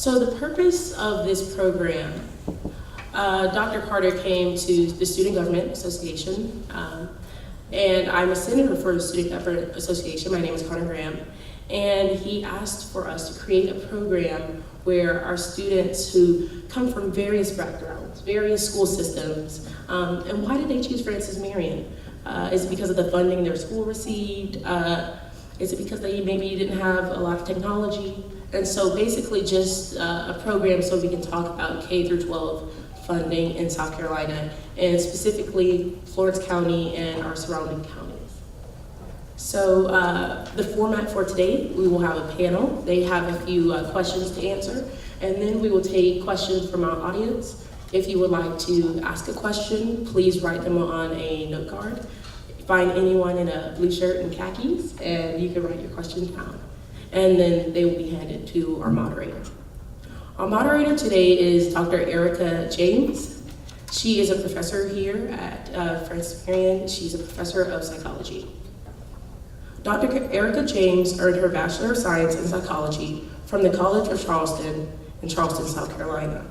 So the purpose of this program, Dr. Carter came to the Student Government Association, and I'm a senator for the Student Government Association. My name is Connor Graham, and he asked for us to create a program where our students who come from various backgrounds, various school systems, and why did they choose Francis Marion? Is it because of the funding their school received? Is it because they maybe didn't have a lot of technology? And so basically just a program so we can talk about K through 12 funding in South Carolina, and specifically Florence County and our surrounding counties. So the format for today, we will have a panel. They have a few questions to answer, and then we will take questions from our audience. If you would like to ask a question, please write them on a note card. Find anyone in a blue shirt and khakis, and you can write your question down. And then they will be handed to our moderator. Our moderator today is Dr. Erica James. She is a professor here at Francis Marion. She's a professor of psychology. Dr. Erica James earned her Bachelor of Science in Psychology from the College of Charleston in Charleston, South Carolina.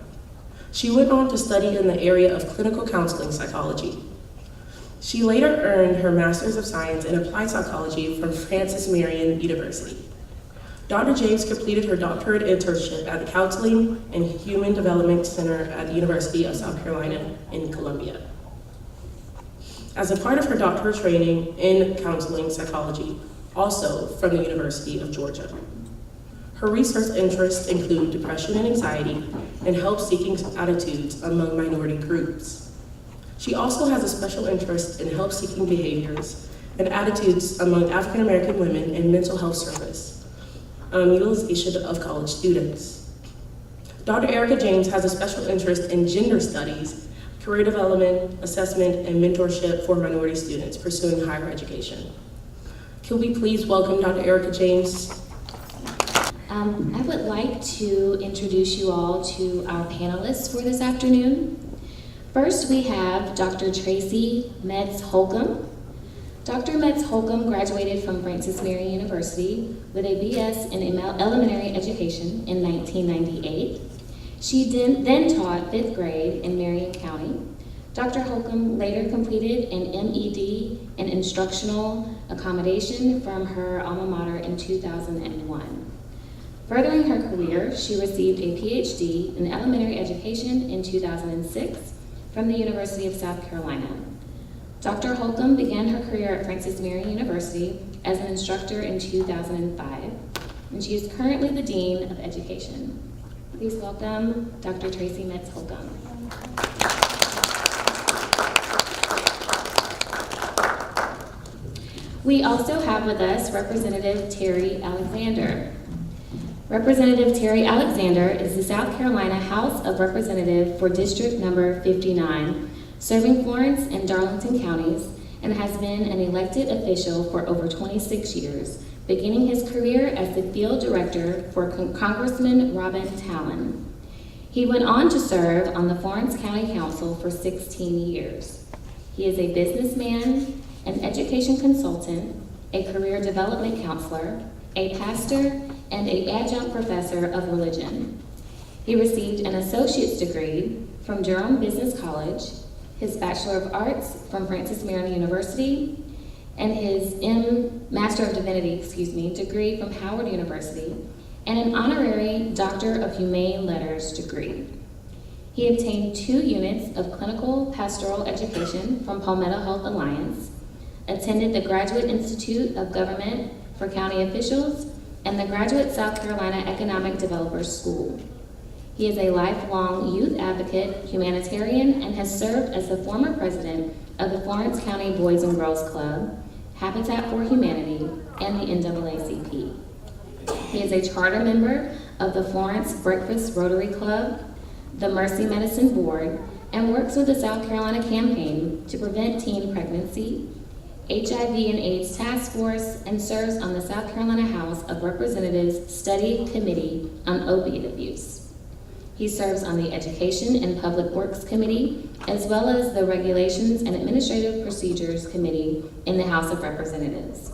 She went on to study in the area of clinical counseling psychology. She later earned her Master's of Science in Applied Psychology from Francis Marion University. Dr. James completed her doctorate internship at the Counseling and Human Development Center at the University of South Carolina in Columbia. As a part of her doctoral training in counseling psychology, also from the University of Georgia. Her research interests include depression and anxiety and help-seeking attitudes among minority groups. She also has a special interest in help-seeking behaviors and attitudes among African American women in mental health service. Utilization of college students. Dr. Erica James has a special interest in gender studies, career development, assessment, and mentorship for minority students pursuing higher education. Can we please welcome Dr. Erica James? I would like to introduce you all to our panelists for this afternoon. First, we have Dr. Tracy Meetze-Holcombe. Dr. Meetze-Holcombe graduated from Francis Marion University with a BS in elementary education in 1998. She then taught 5th grade in Marion County. Dr. Holcombe later completed an MED in instructional accommodation from her alma mater in 2001. Furthering her career, she received a PhD in elementary education in 2006 from the University of South Carolina. Dr. Holcombe began her career at Francis Marion University as an instructor in 2005, and she is currently the Dean of Education. Please welcome Dr. Tracy Meetze-Holcombe. We also have with us Representative Terry Alexander. Representative Terry Alexander is the South Carolina House of Representative for District Number 59, serving Florence and Darlington counties, and has been an elected official for over 26 years, beginning his career as the field director for Congressman Robin Talon. He went on to serve on the Florence County Council for 16 years. He is a businessman, an education consultant, a career development counselor, a pastor, and an adjunct professor of religion. He received an associate's degree from Durham Business College, his Bachelor of Arts from Francis Marion University, and his Master of Divinity, degree from Howard University, and an honorary Doctor of Humane Letters degree. He obtained 2 units of clinical pastoral education from Palmetto Health Alliance, attended the Graduate Institute of Government for County Officials, and the Graduate South Carolina Economic Developers School. He is a lifelong youth advocate, humanitarian, and has served as the former president of the Florence County Boys and Girls Club, Habitat for Humanity, and the NAACP. He is a charter member of the Florence Breakfast Rotary Club, the Mercy Medicine Board, and works with the South Carolina Campaign to Prevent Teen Pregnancy, HIV and AIDS Task Force, and serves on the South Carolina House of Representatives Study Committee on Opiate Abuse. He serves on the Education and Public Works Committee, as well as the Regulations and Administrative Procedures Committee in the House of Representatives.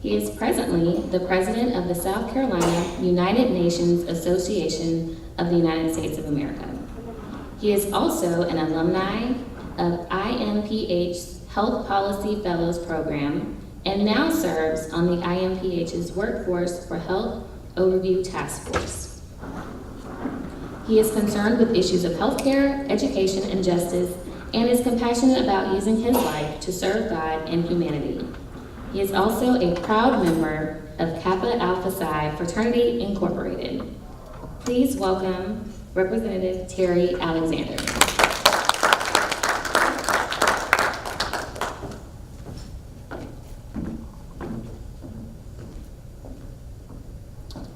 He is presently the president of the South Carolina United Nations Association of the United States of America. He is also an alumni of IMPH's Health Policy Fellows Program and now serves on the IMPH's Workforce for Health Overview Task Force. He is concerned with issues of healthcare, education, and justice, and is compassionate about using his life to serve God and humanity. He is also a proud member of Kappa Alpha Psi Fraternity Incorporated. Please welcome Representative Terry Alexander.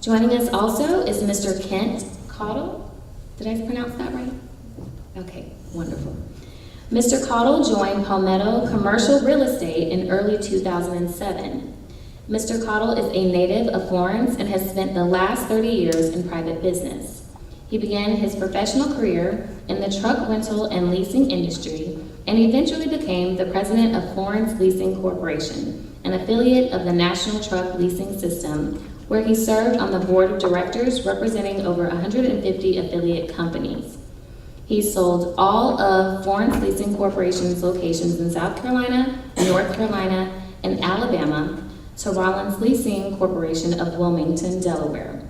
Joining us also is Mr. Kent Caudle. Did I pronounce that right? Okay, wonderful. Mr. Caudle joined Palmetto Commercial Real Estate in early 2007. Mr. Caudle is a native of Florence and has spent the last 30 years in private business. He began his professional career in the truck rental and leasing industry and eventually became the president of Florence Leasing Corporation, an affiliate of the National Truck Leasing System, where he served on the board of directors representing over 150 affiliate companies. He sold all of Florence Leasing Corporation's locations in South Carolina, North Carolina, and Alabama to Rollins Leasing Corporation of Wilmington, Delaware.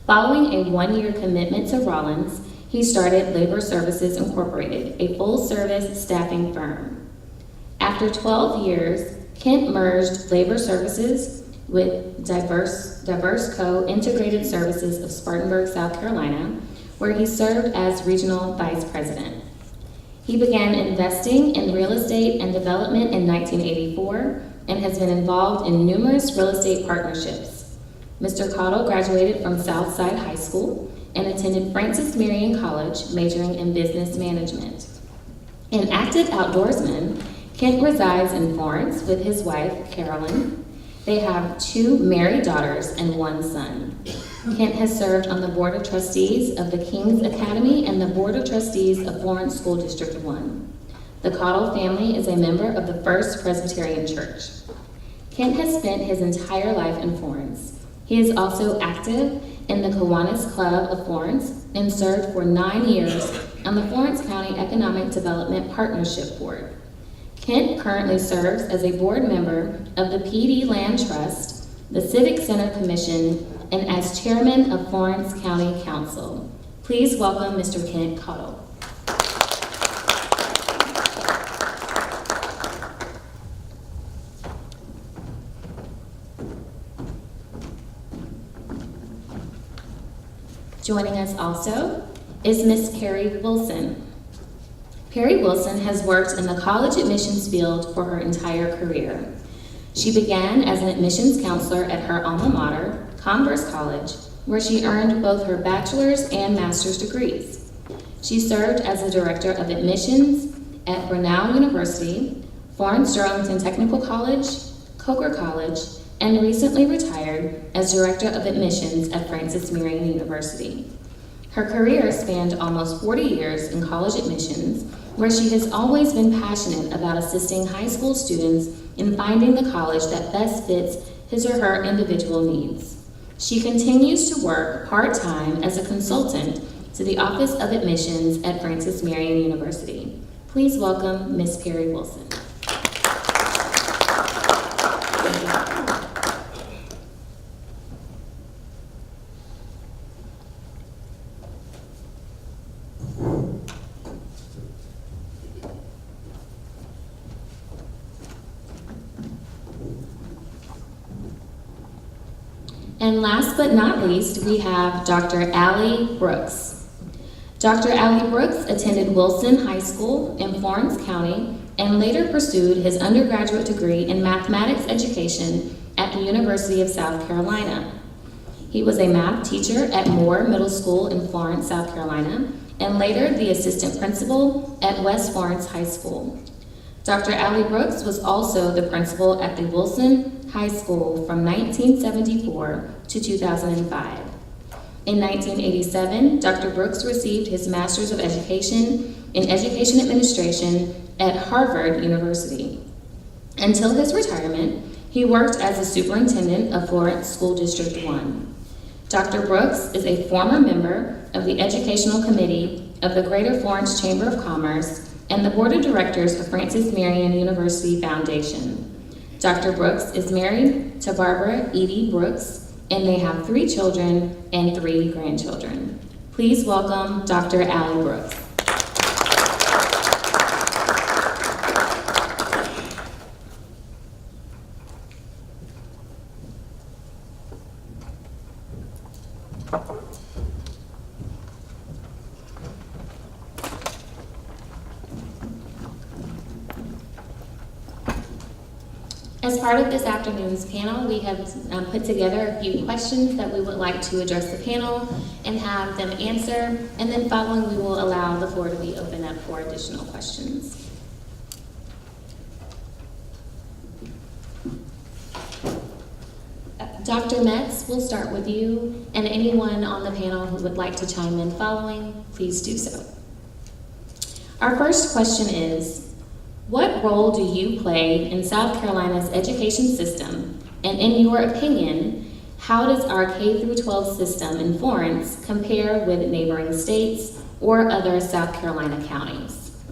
Following a one-year commitment to Rollins, he started Labor Services Incorporated, a full-service staffing firm. After 12 years, Kent merged Labor Services with Diverse Co. Integrated Services of Spartanburg, South Carolina, where he served as regional vice president. He began investing in real estate and development in 1984 and has been involved in numerous real estate partnerships. Mr. Caudle graduated from Southside High School and attended Francis Marion College, majoring in business management. An active outdoorsman, Kent resides in Florence with his wife, Carolyn. They have 2 married daughters and 1 son. Kent has served on the Board of Trustees of the King's Academy and the Board of Trustees of Florence School District 1. The Caudle family is a member of the First Presbyterian Church. Kent has spent his entire life in Florence. He is also active in the Kiwanis Club of Florence and served for 9 years on the Florence County Economic Development Partnership Board. Kent currently serves as a board member of the PD Land Trust, the Civic Center Commission, and as chairman of Florence County Council. Please welcome Mr. Kent Caudle. Joining us also is Miss Perry Wilson. Perry Wilson has worked in the college admissions field for her entire career. She began as an admissions counselor at her alma mater, Converse College, where she earned both her bachelor's and master's degrees. She served as the director of admissions at Grinnell University, Florence Darlington Technical College, Coker College, and recently retired as director of admissions at Francis Marion University. Her career spanned almost 40 years in college admissions, where she has always been passionate about assisting high school students in finding the college that best fits his or her individual needs. She continues to work part-time as a consultant to the Office of Admissions at Francis Marion University. Please welcome Ms. Perry Wilson. And last but not least, we have Dr. Allie Brooks. Dr. Allie Brooks attended Wilson High School in Florence County and later pursued his undergraduate degree in mathematics education at the University of South Carolina. He was a math teacher at Moore Middle School in Florence, South Carolina, and later the assistant principal at West Florence High School. Dr. Allie Brooks was also the principal at the Wilson High School from 1974 to 2005. In 1987, Dr. Brooks received his Master's of Education in Education Administration at Harvard University. Until his retirement, He worked as a superintendent of Florence School District 1. Dr. Brooks is a former member of the Educational Committee of the Greater Florence Chamber of Commerce and the Board of Directors of Francis Marion University Foundation. Dr. Brooks is married to Barbara Edie Brooks, and they have 3 children and 3 grandchildren. Please welcome Dr. Allie Brooks. As part of this afternoon's panel, we have put together a few questions that we would like to address the panel and have them answer, and then following we will allow the floor to be open up for additional questions. Dr. Meetze, we'll start with you, and anyone on the panel who would like to chime in following, please do so. Our first question is, what role do you play in South Carolina's education system? And in your opinion, how does our K-12 system in Florence compare with neighboring states or other South Carolina counties?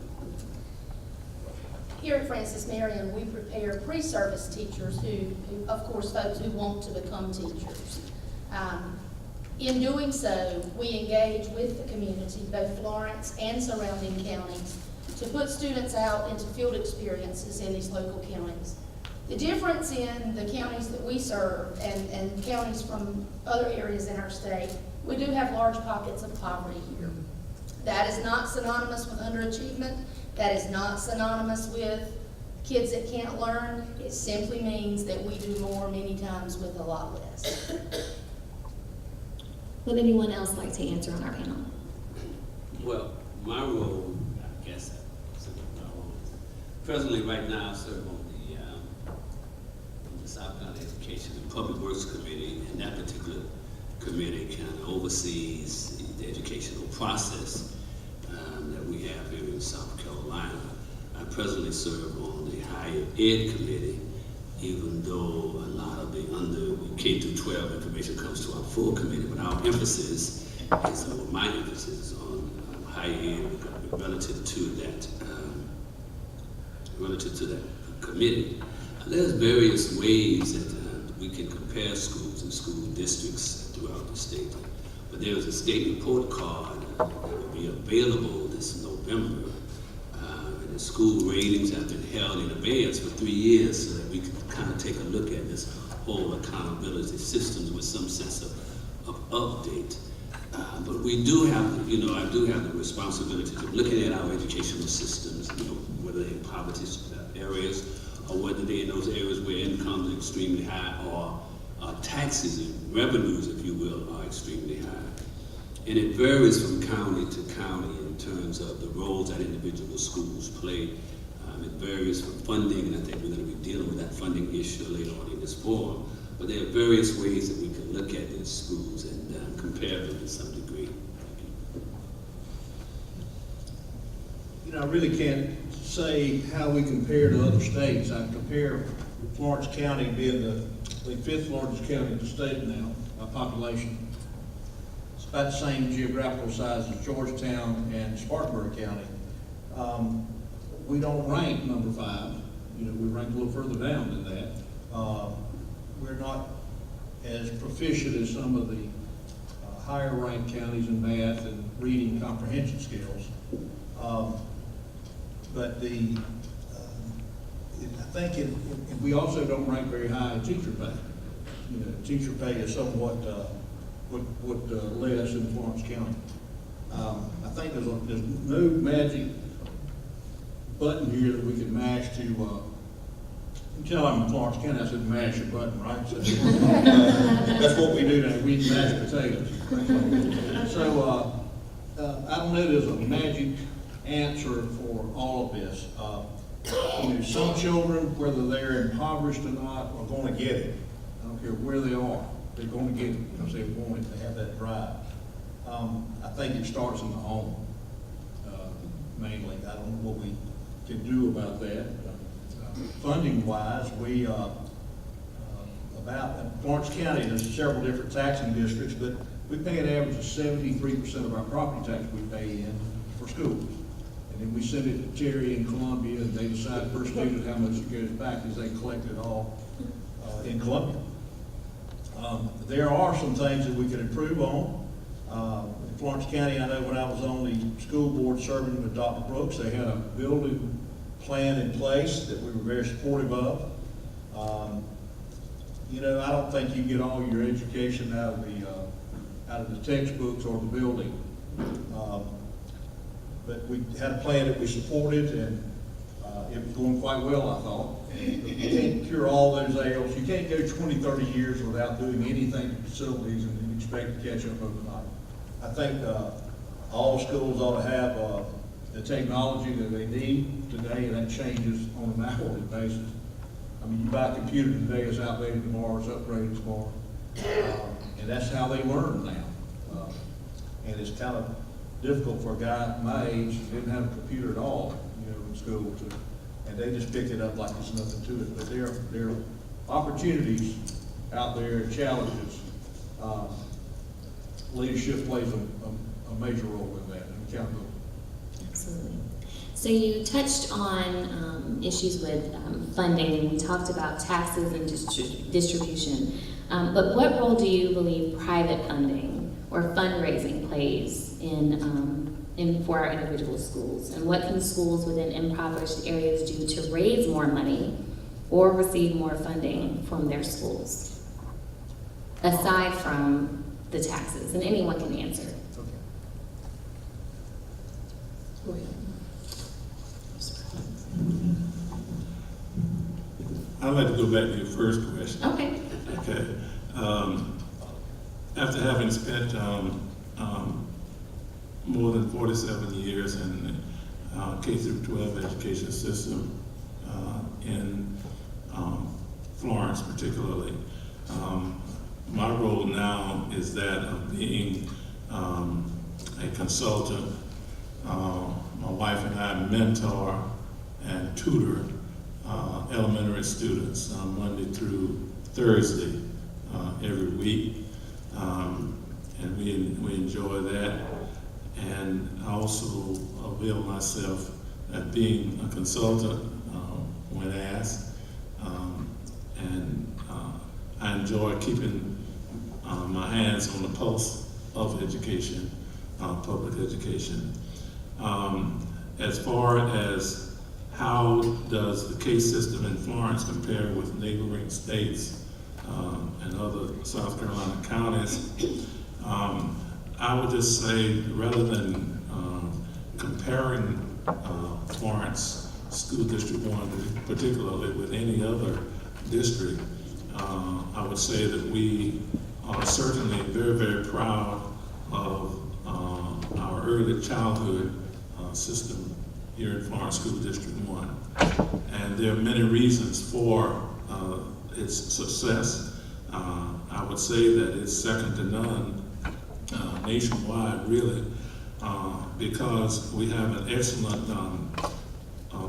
Here at Francis Marion, we prepare pre-service teachers who, of course, folks who want to become teachers. In doing so, we engage with the community, both Florence and surrounding counties, to put students out into field experiences in these local counties. The difference in the counties that we serve and counties from other areas in our state, we do have large pockets of poverty here. That is not synonymous with underachievement. That is not synonymous with kids that can't learn. It simply means that we do more many times with a lot less. Would anyone else like to answer on our panel? Well, my role, I guess, presently right now I serve on the South Carolina Education and Public Works Committee, and that particular committee kind of oversees the educational process that we have here in South Carolina. I presently serve on the Higher Ed Committee, even though a lot of the K-12 information comes to our full committee, but our emphasis is, my emphasis is on higher ed relative to that committee. There's various ways that we can compare schools and school districts throughout the state. But there's a state report card that will be available this November. And the school ratings have been held in abeyance for 3 years so that we can kind of take a look at this whole accountability systems with some sense of update. But we do have, I do have the responsibility of looking at our educational systems, whether they're in poverty areas or whether they're in those areas where incomes are extremely high or taxes and revenues, if you will, are extremely high. And it varies from county to county in terms of the roles that individual schools play. It varies from funding, and I think we're going to be dealing with that funding issue later on in this forum. But there are various ways that we can look at these schools and compare them to some degree. I really can't say how we compare to other states. I compare Florence County being the 5th largest county in the state now by population. It's about the same geographical size as Georgetown and Spartanburg County. We don't rank number 5. We rank a little further down than that. We're not as proficient as some of the higher ranked counties in math and reading comprehension skills. But I think we also don't rank very high in teacher pay. Teacher pay is somewhat less in Florence County. I think there's no magic button here that we can mash to. Until I'm in Florence County, I said mash a button, right? So, that's what we do now. We mash potatoes. So I don't know there's a magic answer for all of this. Some children, whether they're impoverished or not, are going to get it. I don't care where they are. They're going to get it because they want it. They have that drive. I think it starts in the home, mainly. I don't know what we can do about that. Funding-wise, we about, in Florence County, there's several different taxing districts, but we pay an average of 73% of our property tax we pay in for schools. And then we send it to Terry in Columbia, and they decide per student how much it goes back as they collect it all in Columbia. There are some things that we can improve on. In Florence County, I know when I was on the school board serving with Dr. Brooks, they had a building plan in place that we were very supportive of. You know, I don't think you get all your education out of the textbooks or the building. But we had a plan that we supported, and it was going quite well, I thought. You can't cure all those ails. You can't go 20, 30 years without doing anything to facilities and expect to catch up overnight. I think all schools ought to have the technology that they need today, and that changes on an hourly basis. I mean, you buy a computer today, it's outdated tomorrow, it's upgraded tomorrow. And that's how they learn now. And it's kind of difficult for a guy my age who didn't have a computer at all, you know, in school, and they just pick it up like it's nothing to it. But there are opportunities out there, challenges. Leadership plays a major role in that, and accountability. Absolutely. So you touched on issues with funding, and we talked about taxes and distribution. But what role do you believe private funding or fundraising plays in for our individual schools? And what can schools within impoverished areas do to raise more money or receive more funding from their schools, aside from the taxes? And anyone can answer. Okay. I'd like to go back to your first question. Okay. Okay. After having spent more than 47 years in the K through 12 education system in Florence particularly, my role now is that of being a consultant. My wife and I mentor and tutor elementary students Monday through Thursday every week, and we enjoy that. And I also avail myself at being a consultant when asked, and I enjoy keeping my hands on the pulse of education, public education. As far as how does the K system in Florence compare with neighboring states and other South Carolina counties, I would just say, rather than comparing Florence School District 1 particularly with any other district, I would say that we are certainly very, very proud of our early childhood system here in Florence School District 1. And there are many reasons for its success. I would say that it's second to none nationwide, really, because we have an excellent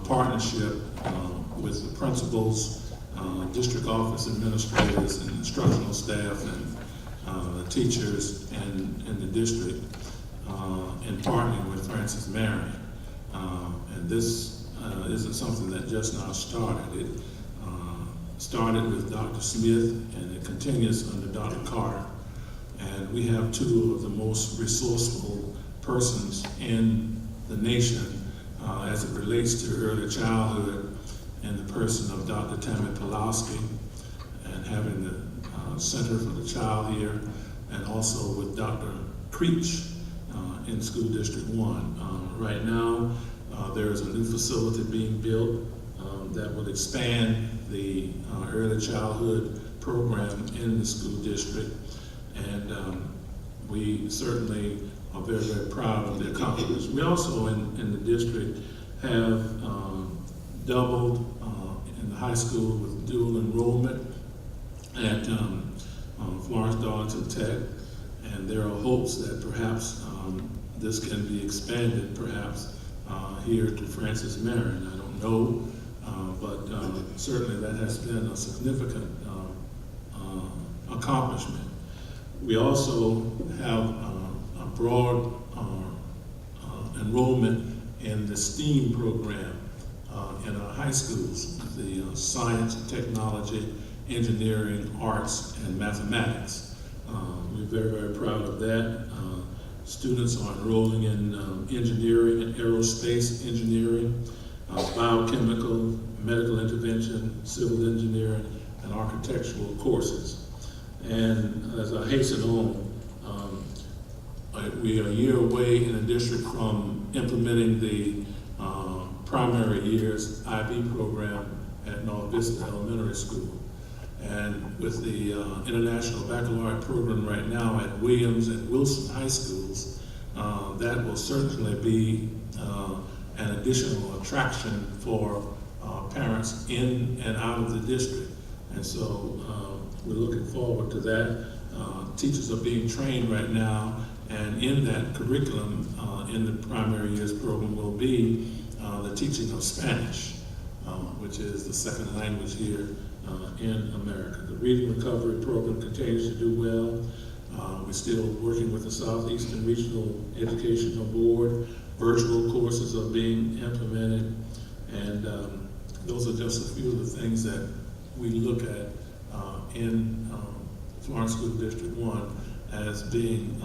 partnership with the principals, district office administrators, and instructional staff, and teachers in the district, in partnering with Marion. And this isn't something that just now started. It started with Dr. Smith, and it continues under Dr. Carter. And we have two of the most resourceful persons in the nation as it relates to early childhood, in the person of Dr. Tammy Pulaski, and having the Center for the Child here, and also with Dr. Creech in School District 1. Right now, there is a new facility being built that will expand the early childhood program in the school district. And we certainly are very, very proud of the accomplishments. We also in the district have doubled in the high school with dual enrollment at Florence Darlington Tech. And there are hopes that perhaps this can be expanded perhaps here to Francis Marion. I don't know, but certainly that has been a significant accomplishment. We also have a broad enrollment in the STEAM program in our high schools, the science, technology, engineering, arts, and mathematics. We're very, very proud of that. Students are enrolling in engineering and aerospace engineering, biochemical, medical intervention, civil engineering, and architectural courses. And as I hasten on, we are a year away in the district from implementing the primary year's IB program at North Vista Elementary School. And with the International Baccalaureate program right now at Williams and Wilson High Schools, that will certainly be an additional attraction for parents in and out of the district. And so we're looking forward to that. Teachers are being trained right now, and in that curriculum in the primary years program will be the teaching of Spanish, which is the second language here in America. The Reading Recovery program continues to do well. We're still working with the Southeastern Regional Educational Board. Virtual courses are being implemented, and those are just a few of the things that we look at in Florence School District 1 as being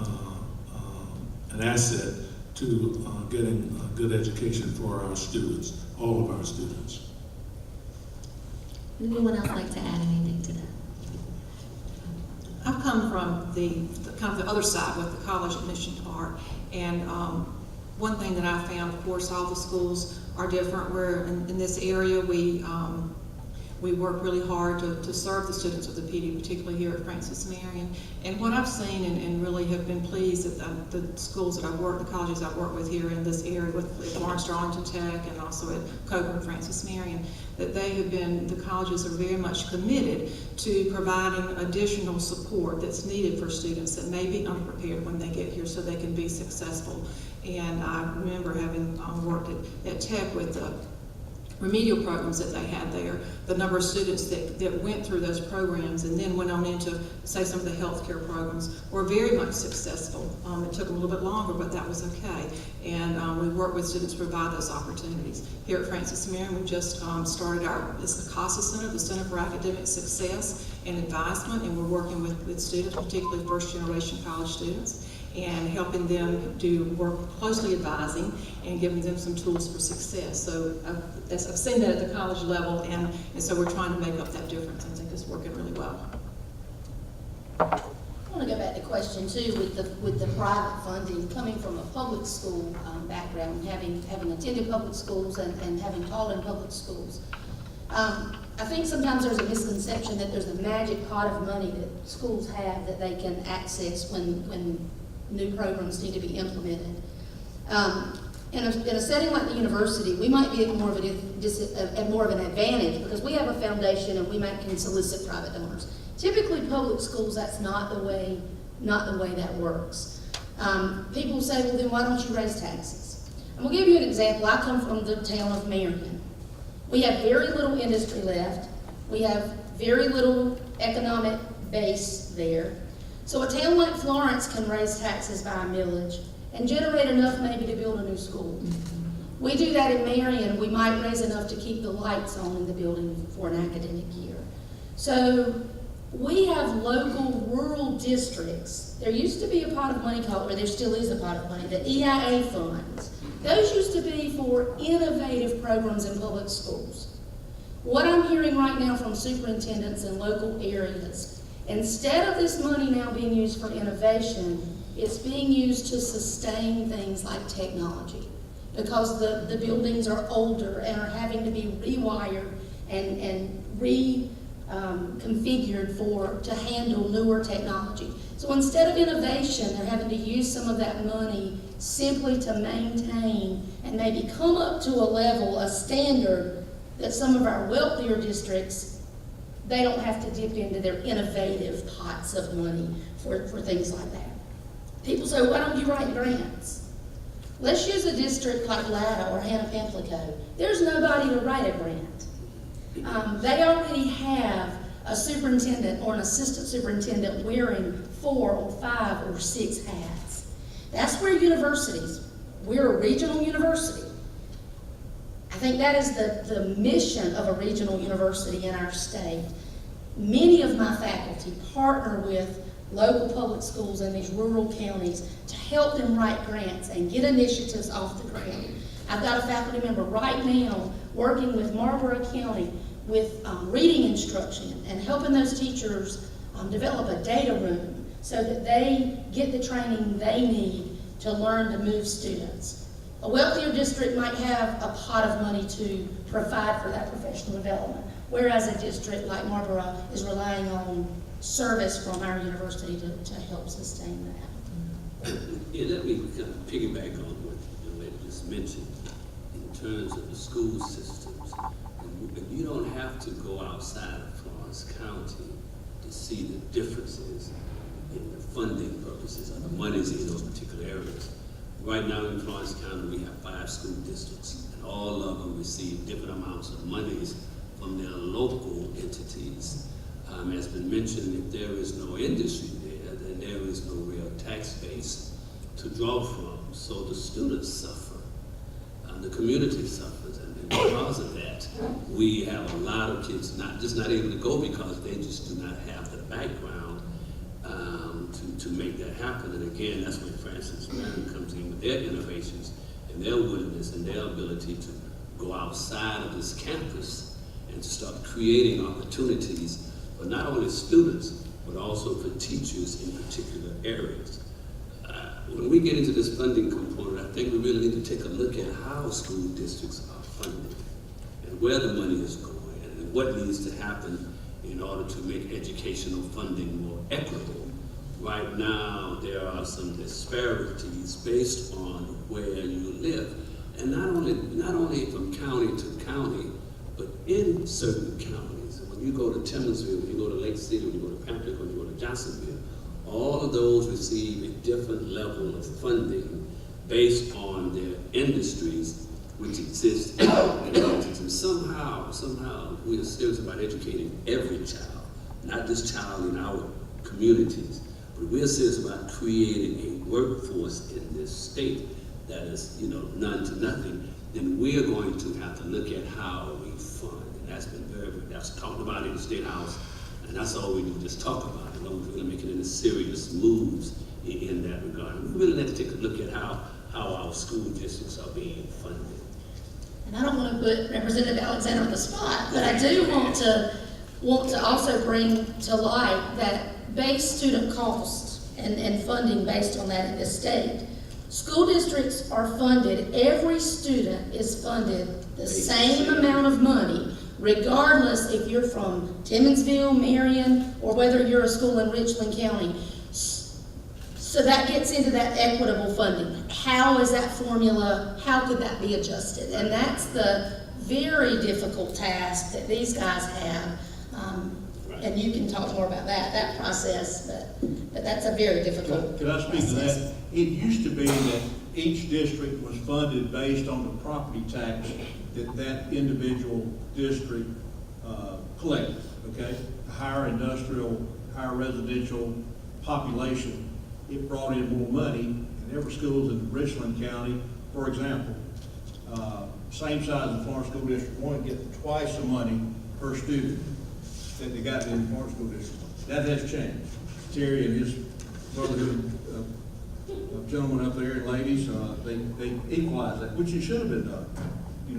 an asset to getting a good education for our students, all of our students. Would anyone else like to add anything to that? I've come from the kind of the other side with the college admission part, and one thing that I found, of course, all the schools are different. We're in this area, we work really hard to serve the students with the PD, particularly here at Francis Marion. And what I've seen and really have been pleased at the schools that I've worked, the colleges I've worked with here in this area, with Florence Darlington Tech and also at Coker and Francis Marion, that the colleges are very much committed to providing additional support that's needed for students that may be unprepared when they get here so they can be successful. And I remember having worked at Tech with the remedial programs that they had there, the number of students that went through those programs and then went on into, say, some of the healthcare programs were very much successful. It took them a little bit longer, but that was okay. And we work with students to provide those opportunities. Here at Francis Marion, we just started it's the CASA Center, the Center for Academic Success and Advisement, and we're working with students, particularly first-generation college students, and helping them work closely advising and giving them some tools for success. So I've seen that at the college level, and so we're trying to make up that difference. I think it's working really well. I want to go back to question 2 with the private funding, coming from a public school background, having attended public schools and having taught in public schools. I think sometimes there's a misconception that there's a magic pot of money that schools have that they can access when new programs need to be implemented. In a setting like the university, we might be at more of an advantage because we have a foundation and we can solicit private donors. Typically, public schools, that's not the way that works. People say, well, then why don't you raise taxes? I'm gonna give you an example. I come from the town of Marion. We have very little industry left. We have very little economic base there. So a town like Florence can raise taxes by a millage and generate enough maybe to build a new school. We do that in Marion. We might raise enough to keep the lights on in the building for an academic year. So we have local rural districts. There used to be a pot of money called, or there still is a pot of money, the EIA funds. Those used to be for innovative programs in public schools. What I'm hearing right now from superintendents in local areas, instead of this money now being used for innovation, it's being used to sustain things like technology, because the buildings are older and are having to be rewired and reconfigured to handle newer technology. So instead of innovation, they're having to use some of that money simply to maintain and maybe come up to a level, a standard that some of our wealthier districts, they don't have to dip into their innovative pots of money for things like that. People say, why don't you write grants? Let's use a district like Latta or Hannah-Pamplico. There's nobody to write a grant. They already have a superintendent or an assistant superintendent wearing 4 or 5 or 6 hats. That's where universities, we're a regional university. I think that is the mission of a regional university in our state. Many of my faculty partner with local public schools in these rural counties to help them write grants and get initiatives off the ground. I've got a faculty member right now working with Marlborough County with reading instruction and helping those teachers develop a data room so that they get the training they need to learn to move students. A wealthier district might have a pot of money to provide for that professional development, whereas a district like Marlborough is relying on service from our university to help sustain that. Yeah, let me kind of piggyback on what the lady just mentioned in terms of the school systems. And you don't have to go outside of Florence County to see the differences in the funding purposes of the monies in those particular areas. Right now in Florence County, we have 5 school districts, and all of them receive different amounts of monies from their local entities. As been mentioned, if there is no industry there, then there is no real tax base to draw from. So the students suffer, the community suffers, and because of that, we have a lot of kids not able to go because they just do not have the background to make that happen. And again, that's when Francis Marion comes in with their innovations and their willingness and their ability to go outside of this campus and start creating opportunities for not only students, but also for teachers in particular areas. When we get into this funding component, I think we really need to take a look at how school districts are funded and where the money is going and what needs to happen in order to make educational funding more equitable. Right now, there are some disparities based on where you live. And not only from county to county, but in certain counties. When you go to Timorsville, when you go to Lake City, when you go to Pamplico, when you go to Johnsonville, all of those receive a different level of funding based on their industries which exist in communities. And somehow we are serious about educating every child, not just child in our communities, but we are serious about creating a workforce in this state that is, none to nothing. Then we are going to have to look at how we fund. And that's talked about in the State House, and that's all we do, just talk about it. We're really making any serious moves in that regard. And we really have to take a look at how our school districts are being funded. And I don't want to put Representative Alexander on the spot, but I do want to also bring to light that base student costs and funding based on that in this state. School districts are funded, every student is funded the same amount of money, regardless if you're from Timorsville, Marion, or whether you're a school in Richland County. So that gets into that equitable funding. How is that formula, how could that be adjusted? And that's the very difficult task that these guys have. And you can talk more about that process, but that's a very difficult Could I speak process. to that? It used to be that each district was funded based on the property tax that individual district collected, okay? Higher industrial, higher residential population, it brought in more money, and every school in Richland County, for example, same size as Florence School District 1, get twice the money per student that they got in the Florence School District. That has changed. Terry and his brotherhood gentlemen up there and ladies, they equalized that, which it should have been done.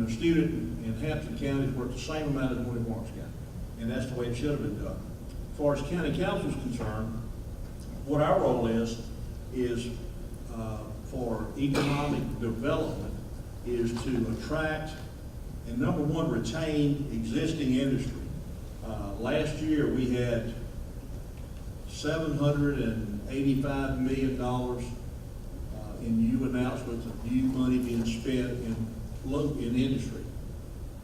Student in Hampton County is worth the same amount as one in Florence County, and that's the way it should have been done. As far as county council is concerned, what our role is for economic development is to attract and number one, retain existing industry. Last year we had $785 million in new announcements of new money being spent in industry.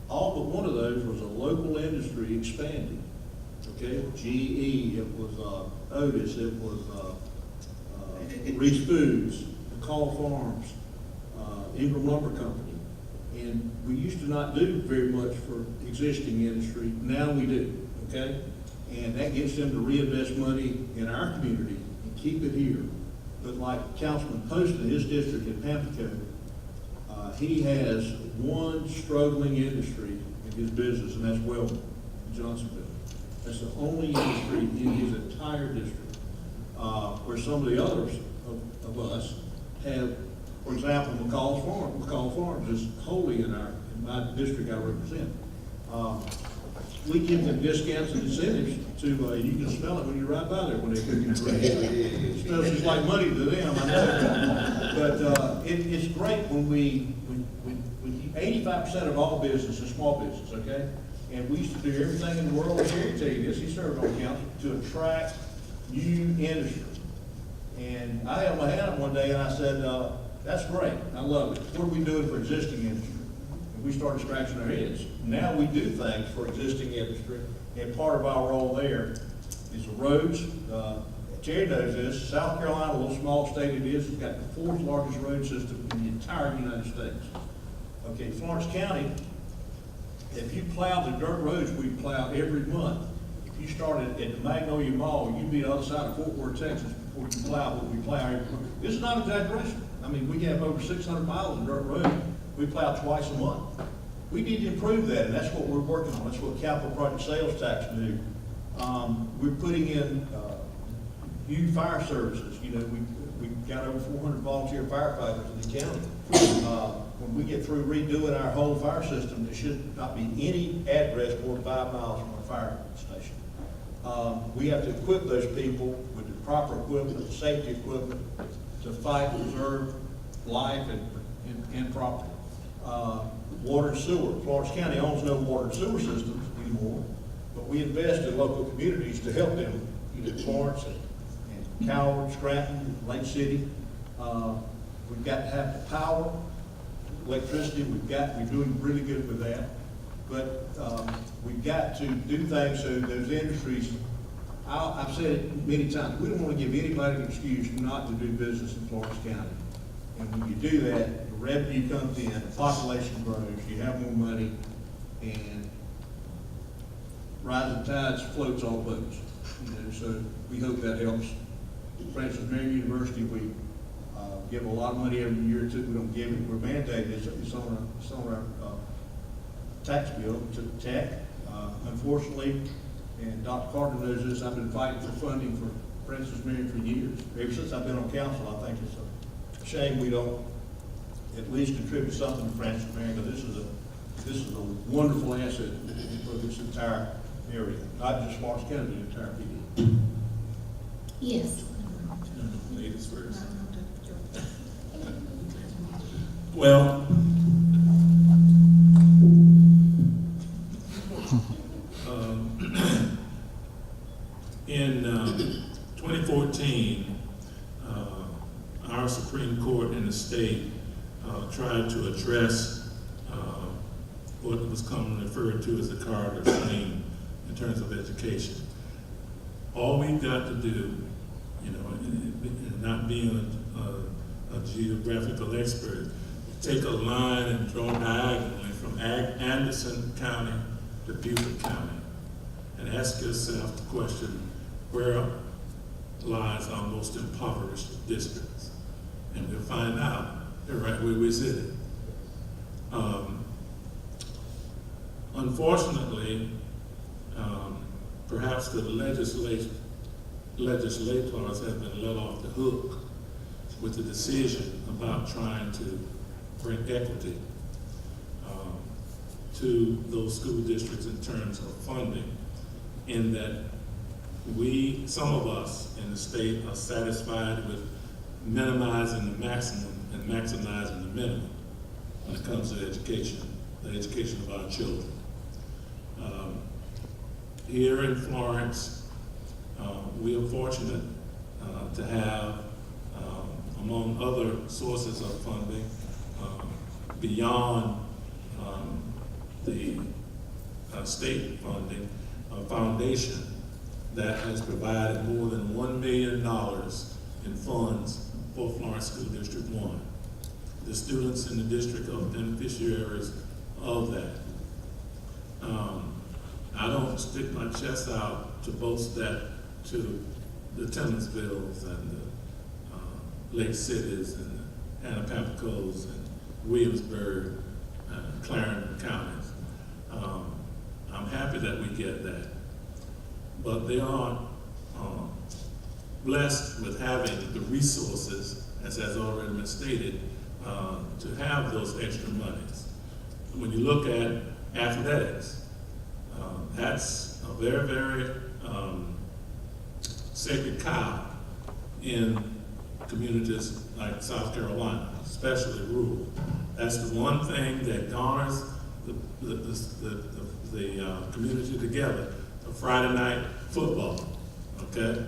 All but one of those was a local industry expanding. Okay, GE, it was Otis, it was Reese Foods, McCall Farms, Ingram Lumber Company. And we used to not do very much for existing industry. Now we do, okay? and that gets them to reinvest money in our community and keep it here. But like Councilman Post in his district in Palmetto, he has one struggling industry in his business, and that's welding in Johnsonville. That's the only industry in his entire district. Where some of the others of us have, for example, McCall Farms is wholly in my district I represent. We give them discounts and incentives to, you can smell it when you ride by there when they cook your bread. It smells just like money to them, I know. But it's great when 85% of all business is small business, okay? And we used to do everything in the world, Jerry tell you this, he served on council, to attract new industry. And I held my hand up one day and I said, that's great, I love it. What are we doing for existing industry? And we started scratching our heads. Now we do things for existing industry, and part of our role there is the roads. Terry knows this, South Carolina, a little small state it is, it's got the 4th largest road system in the entire United States. Okay, Florence County, if you plow the dirt roads we plow every month, if you started at the Magnolia Mall, you'd be the other side of Fort Worth, Texas, before you plow what we plow every month. This is not exaggeration. I mean, we have over 600 miles of dirt road. We plow twice a month. We need to improve that, and that's what we're working on. That's what capital project sales tax do. We're putting in new fire services. You know, we've got over 400 volunteer firefighters in the county. When we get through redoing our whole fire system, there should not be any address more than 5 miles from a fire station. We have to equip those people with the proper equipment, safety equipment, to fight and preserve life and property. Water and sewer. Florence County owns no water and sewer systems anymore, but we invest in local communities to help them. You know, Florence and Caudle, Scranton, Lake City. We've got to have the power, electricity. We're doing really good with that. But we've got to do things so those industries, I've said it many times, we don't want to give anybody an excuse not to do business in Florence County. And when you do that, the revenue comes in, the population grows, you have more money, and rising tides floats all boats. You know, so we hope that helps. Francis Marion University, we give a lot of money every year too. We don't give it, we're mandated, it's on our tax bill to tech. Unfortunately, and Dr. Caudle knows this, I've been fighting for funding for Francis Marion for years. Ever since I've been on council, I think it's a shame we don't at least contribute something to Francis Marion, because this is a wonderful asset for this entire area, not just Florence County, the entire PD. Yes. Ladies first. Well, in 2014, our Supreme Court in the state tried to address what was commonly referred to as the Caudle theme in terms of education. All we've got to do, you know, and not being a geographical expert, take a line and draw diagonally from Anderson County to Beaufort County and ask yourself the question, where lies our most impoverished districts? And we'll find out they're right where we're sitting. Unfortunately, perhaps the legislators have been let off the hook with the decision about trying to bring equity to those school districts in terms of funding, in that some of us in the state are satisfied with minimizing the maximum and maximizing the minimum when it comes to education, the education of our children. Here in Florence, we are fortunate to have, among other sources of funding, beyond the state funding, a foundation that has provided more than $1 million in funds for Florence School District 1. The students in the district are beneficiaries of that. I don't don't stick my chest out to boast that to the Tillmansvilles and the Lake Cities and the Anapapicos and Williamsburg and Clarendon counties. I'm happy that we get that. But they are blessed with having the resources, as has already been stated, to have those extra monies. When you look at athletics, that's a very, very sacred cow in communities like South Carolina, especially rural. That's the one thing that garners the community together. A Friday night football, okay?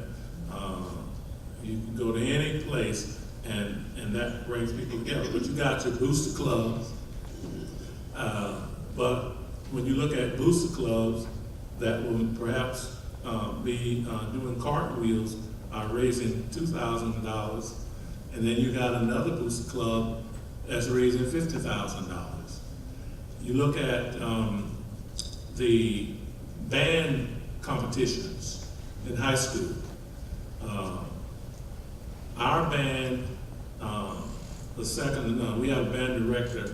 You can go to any place and that brings people together. But you got your booster clubs. But when you look at booster clubs that will perhaps be doing cartwheels, raising $2,000, and then you got another booster club that's raising $50,000. You look at the band competitions in high school. Our band, the second to none. We have a band director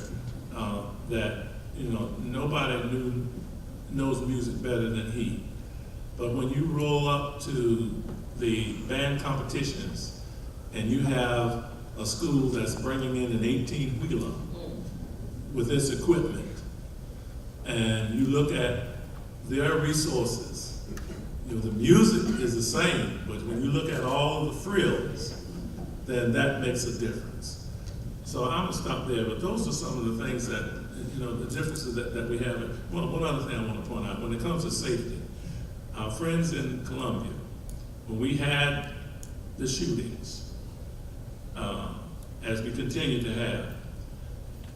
that, you know, nobody knows music better than he. But when you roll up to the band competitions and you have a school that's bringing in an 18-wheeler with this equipment, and you look at their resources, you know, the music is the same, but when you look at all the frills, then that makes a difference. So I'm gonna stop there, but those are some of the things that, you know, the differences that we have. One other thing I want to point out, when it comes to safety, our friends in Columbia, when we had the shootings, as we continue to have,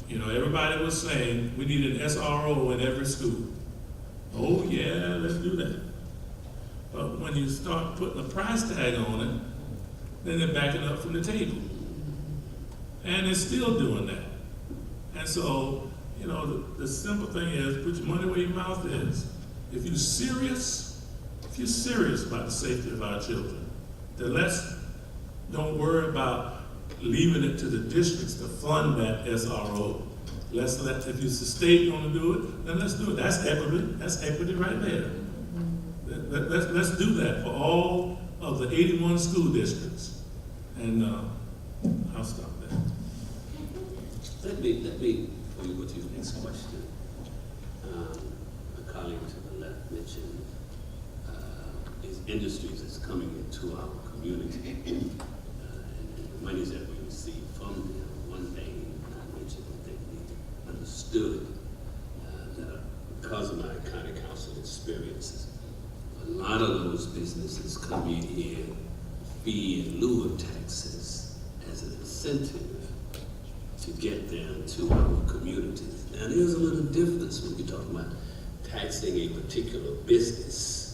you know, everybody was saying we need an SRO in every school. Oh yeah, let's do that. But when you start putting a price tag on it, then they're backing up from the table. And they're still doing that. And so, you know, the simple thing is, put your money where your mouth is. If you're serious about the safety of our children, then don't worry about leaving it to the districts to fund that SRO. If it's the state going to do it, then let's do it. That's equity right there. Let's do that for all of the 81 school districts. And I'll stop there. Let me, before you go to your next question, a colleague to the left mentioned these industries that's coming into our community and the monies that we receive from them. One thing I mentioned that we understood that because of my county council experiences, a lot of those businesses come in here fee in lieu of taxes as an incentive to get them to our communities. Now there's a little difference when you're talking about taxing a particular business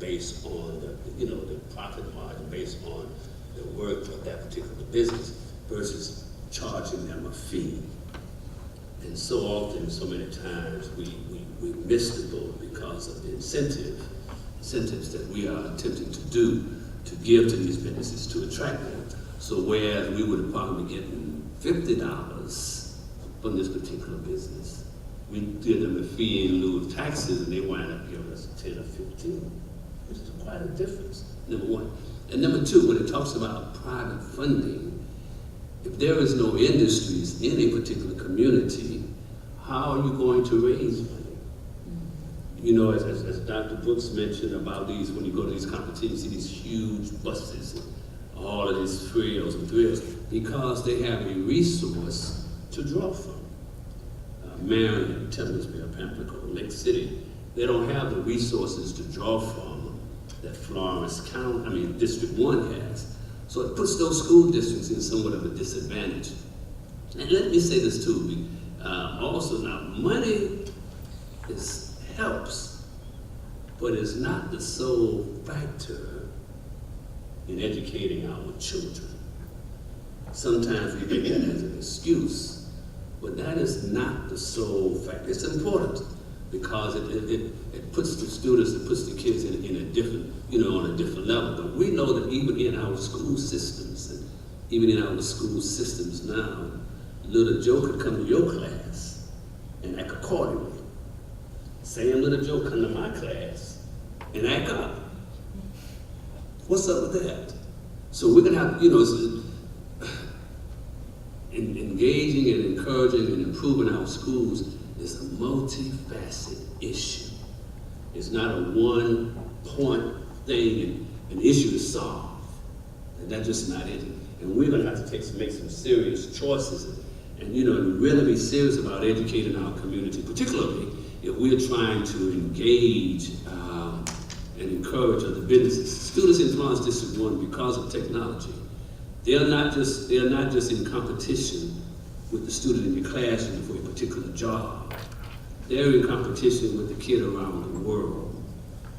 based on the profit margin, based on the worth of that particular business versus charging them a fee. And so often, so many times, we miss the boat because of the incentives that we are attempting to do to give to these businesses to attract them. So whereas we would have probably been getting $50 from this particular business, we give them a fee in lieu of taxes and they wind up giving us 10 or 15, which is quite a difference, number one. And number two, when it talks about private funding, if there is no industries in a particular community, how are you going to raise money? You know, as Dr. Brooks mentioned about these, when you go to these competitions, you see these huge buses, and all of these frills and thrills, because they have a resource to draw from. Marion, Tillmansville, Pamplico, Lake City, they don't have the resources to draw from that Florence District 1 has. So it puts those school districts in somewhat of a disadvantage. And let me say this too, also now, money helps, but it's not the sole factor in educating our children. Sometimes we take that as an excuse, but that is not the sole factor. It's important, because it puts the students, it puts the kids in a different, on a different level. But we know that even in our school systems, and even in our school systems now, little Joe could come to your class and act accordingly. Same little Joe come to my class and act up. What's up with that? So we're gonna have, engaging and encouraging and improving our schools is a multifaceted issue. It's not a one-point thing and an issue to solve. And that's just not it. And we're gonna have to make some serious choices and really be serious about educating our community, particularly if we're trying to engage and encourage other businesses. Students in Florence District 1, because of technology, they're not just in competition with the student in your classroom for a particular job. They're in competition with the kid around the world.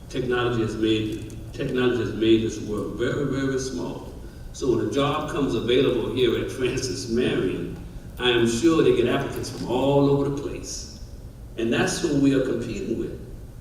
Technology has made this world very, very small. So when a job comes available here at Francis Marion, I am sure they get applicants from all over the place. And that's who we are competing with.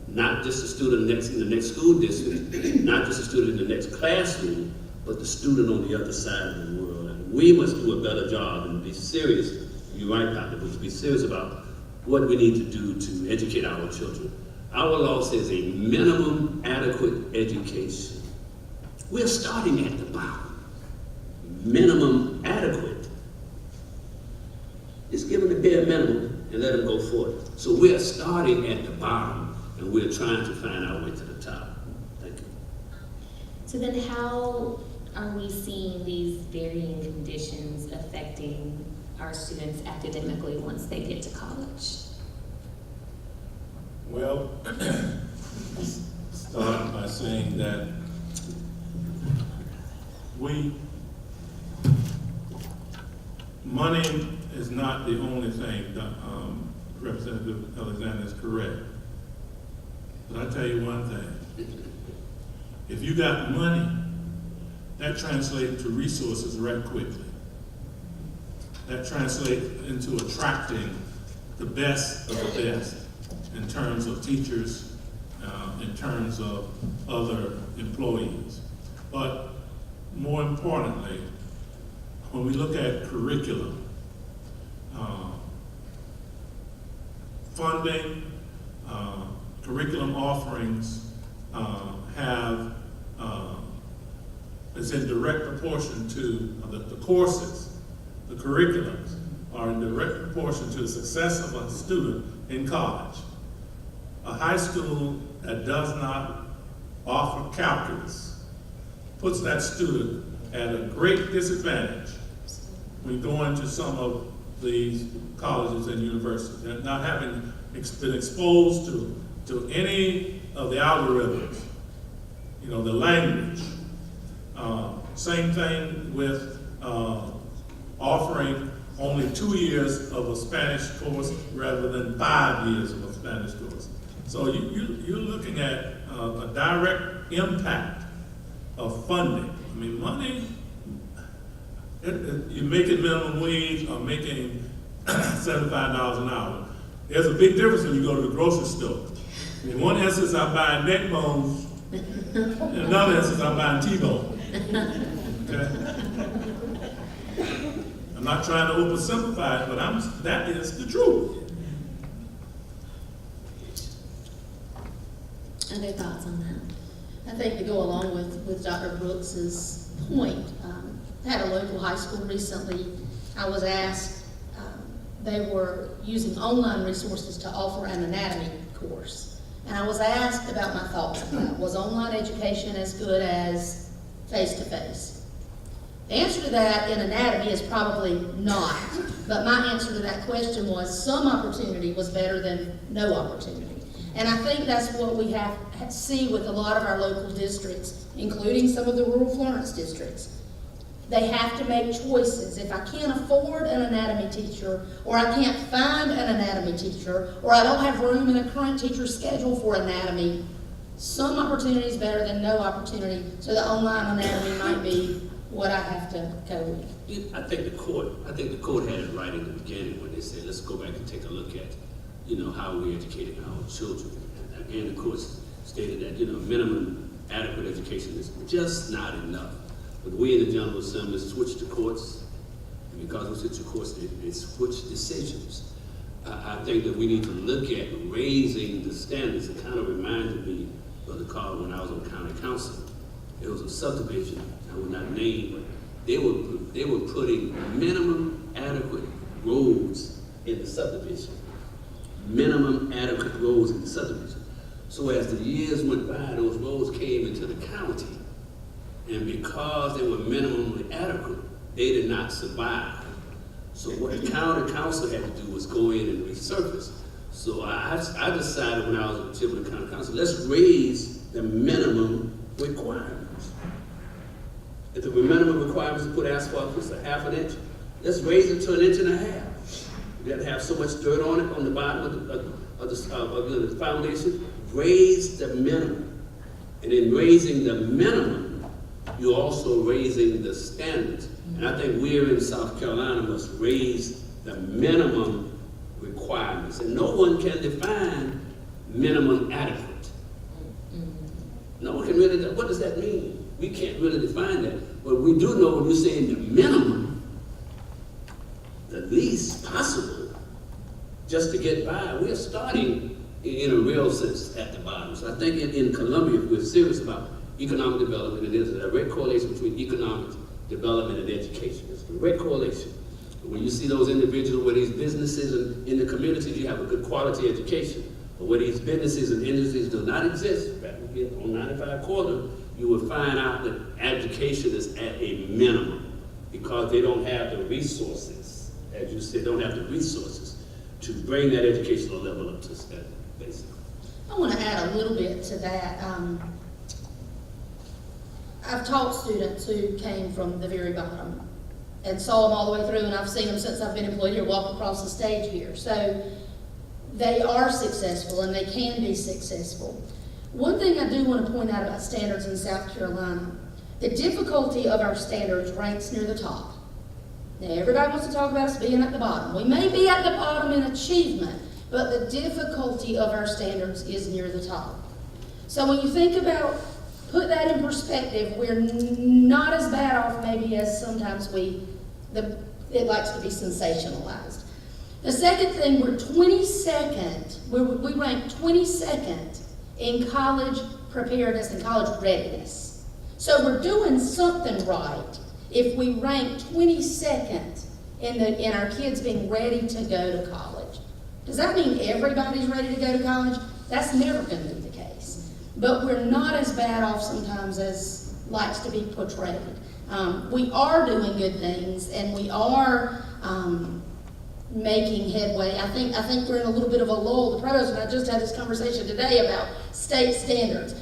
Not just the student in the next school district, not just the student in the next classroom, but the student on the other side of the world. And we must do a better job and be serious. You're right, Dr. Bush, be serious about what we need to do to educate our children. Our law says a minimum adequate education. We're starting at the bottom. Minimum adequate. Just give them the bare minimum and let them go forward. So we're starting at the bottom and we're trying to find our way to the top. Thank you. So then how are we seeing these varying conditions affecting our students academically once they get to college? Well, start by saying that money is not the only thing that Representative Alexander is correct. But I tell you one thing, if you got money, that translates to resources right quickly. That translates into attracting the best of the best in terms of teachers, in terms of other employees. But more importantly, when we look at curriculum, funding, curriculum offerings is in direct proportion to the courses, the curriculums are in direct proportion to the success of a student in college. A high school that does not offer calculus puts that student at a great disadvantage when you go into some of these colleges and universities and not having been exposed to any of the algorithms, the language. Same thing with offering only 2 years of a Spanish course rather than 5 years of a Spanish course. So you're looking at a direct impact of funding. I mean, money, you're making minimum wage or making $75 an hour. There's a big difference when you go to the grocery store. In one instance, I'm buying neck bones. In another instance, I'm buying T-bone. Okay? I'm not trying to oversimplify it, but that is the truth. Other thoughts on that? I think to go along with Dr. Brooks's point, I had a local high school recently. I was asked, they were using online resources to offer an anatomy course. And I was asked about my thoughts on that. Was online education as good as face-to-face? The answer to that in anatomy is probably not. But my answer to that question was some opportunity was better than no opportunity. And I think that's what we have see with a lot of our local districts, including some of the rural Florence districts. They have to make choices. If I can't afford an anatomy teacher, or I can't find an anatomy teacher, or I don't have room in a current teacher's schedule for anatomy, some opportunity is better than no opportunity. So the online anatomy might be what I have to go with. I think the court had it right in the beginning when they said, let's go back and take a look at how we're educating our children. And again, of course, stated that, minimum adequate education is just not enough. But we in the General Assembly switched the courts, and because we switched the courts, they switched decisions. I think that we need to look at raising the standards. It kind of reminded me, Brother Caudle, when I was on county council. There was a subdivision, I will not name, but they were putting minimum adequate roads in the subdivision. Minimum adequate roads in the subdivision. So as the years went by, those roads came into the county, and because they were minimally adequate, they did not survive. So what the county council had to do was go in and resurface. So I decided when I was at Timberland County Council, let's raise the minimum requirements. If the minimum requirements to put asphalt was a half an inch, let's raise it to 1.5 inches. You got to have so much dirt on it on the bottom of the foundation. Raise the minimum. And in raising the minimum, you're also raising the standards. And I think we in South Carolina must raise the minimum requirements. And no one can define minimum adequate. No one can really, what does that mean? We can't really define that. But we do know when you're saying the minimum, the least possible, just to get by, we're starting in a real sense at the bottom. So I think in Columbia, if we're serious about economic development, and there's a direct correlation between economic development and education. It's a direct correlation. When you see those individuals with these businesses in the communities, you have a good quality education. But where these businesses and industries do not exist, back on 95 Caudle, you will find out that education is at a minimum because they don't have the resources, as you said, don't have the resources to bring that educational level up to standard, basically. I want to add a little bit to that. I've taught students who came from the very bottom and saw them all the way through, and I've seen them since I've been employed here walk across the stage here. So they are successful and they can be successful. One thing I do want to point out about standards in South Carolina, the difficulty of our standards ranks near the top. Now everybody wants to talk about us being at the bottom. We may be at the bottom in achievement, but the difficulty of our standards is near the top. So when you think about, put that in perspective, we're not as bad off maybe as sometimes it likes to be sensationalized. The second thing, we're 22nd, we rank 22nd in college preparedness and college readiness. So we're doing something right if we rank 22nd in our kids being ready to go to college. Does that mean everybody's ready to go to college? That's never going to be the case. But we're not as bad off sometimes as likes to be portrayed. We are doing good things, and we are making headway. I think we're in a little bit of a lull. The Provost and I just had this conversation today about state standards.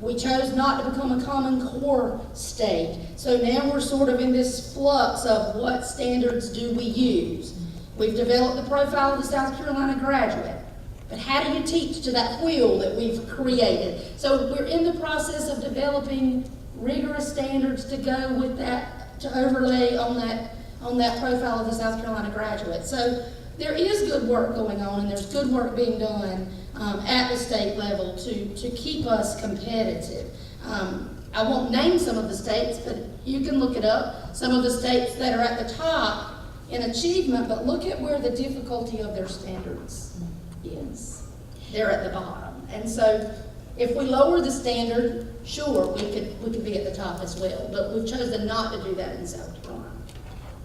We chose not to become a Common Core state. So now we're sort of in this flux of what standards do we use. We've developed the profile of the South Carolina graduate. But how do you teach to that wheel that we've created? So we're in the process of developing rigorous standards to go with that, to overlay on that profile of the South Carolina graduate. So there is good work going on, and there's good work being done at the state level to keep us competitive. I won't name some of the states, but you can look it up. Some of the states that are at the top in achievement, but look at where the difficulty of their standards is. They're at the bottom. And so if we lower the standard, sure, we could be at the top as well, but we've chosen not to do that in South Carolina.